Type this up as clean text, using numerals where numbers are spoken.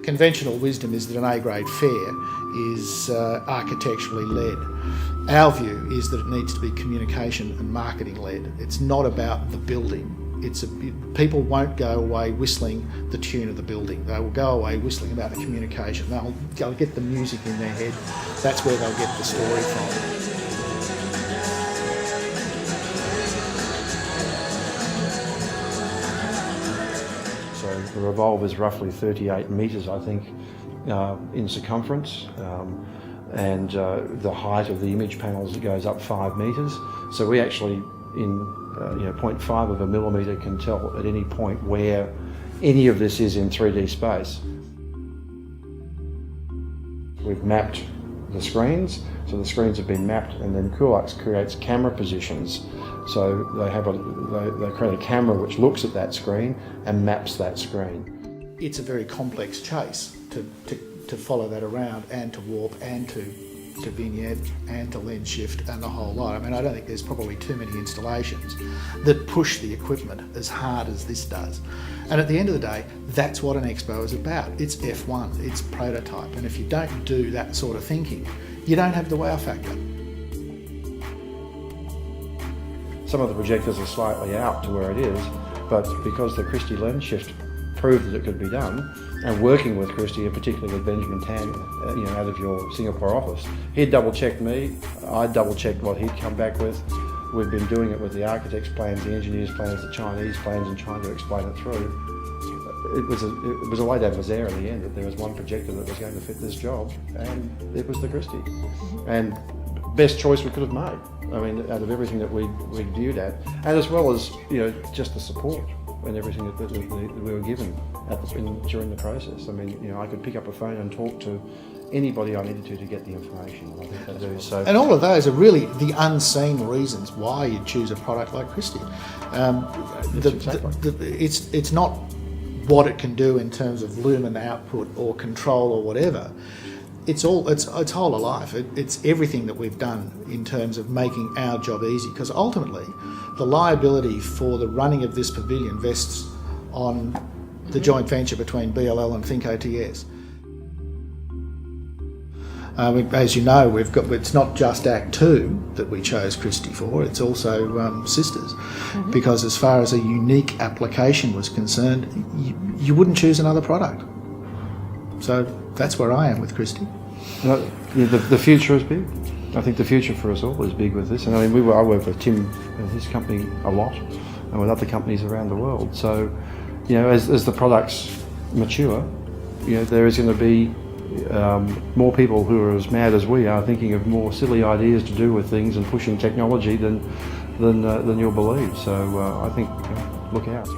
Conventional wisdom is that an A-grade fair is architecturally led. Our view is that it needs to be communication and marketing led. It's not about the building. People won't go away whistling the tune of the building. They will go away whistling about the communication. They'll get the music in their head. That's where they'll get the story from. So the revolve is roughly 38 metres, I think, in circumference, and the height of the image panels goes up 5 metres. So we actually, in 0.5 of a millimetre, can tell at any point where any of this is in 3D space. We've mapped the screens, so the screens have been mapped, and then Coolux creates camera positions. So they create a camera which looks at that screen and maps that screen. It's a very complex chase to follow that around, and to warp, and to vignette, and to lens shift, and the whole lot. I mean, I don't think there's probably too many installations that push the equipment as hard as this does. And at the end of the day, that's what an expo is about. It's F1, it's prototype, and if you don't do that sort of thinking, you don't have the wow factor. Some of the projectors are slightly out to where it is, but because the Christie lens shift proved that it could be done, and working with Christie, and particularly with Benjamin Tan, out of your Singapore office, he'd double-checked me, I'd double-checked what he'd come back with. We've been doing it with the architect's plans, the engineer's plans, the Chinese plans, and trying to explain it through. It was a lay down was there in the end, that there was one projector that was going to fit this job, and it was the Christie. And best choice we could have made. I mean, out of everything that we viewed at, and as well as just the support and everything that we were given during the process. I mean, I could pick up a phone and talk to anybody I needed to get the information. I think I do. So, and all of those are really the unseen reasons why you choose a product like Christie. It's not what it can do in terms of lumen output or control or whatever. It's whole of life. It's everything that we've done in terms of making our job easy, because ultimately the liability for the running of this pavilion vests on the joint venture between BLL and Think OTS. As you know, it's not just Act 2 that we chose Christie for, it's also Sisters, because as far as a unique application was concerned, you wouldn't choose another product. So that's where I am with Christie. The future is big. I think the future for us all is big with this. And I mean, I work with Tim and his company a lot, and with other companies around the world. So, as the products mature, there is going to be more people who are as mad as we are, thinking of more silly ideas to do with things and pushing technology than you'll believe. So I think look out.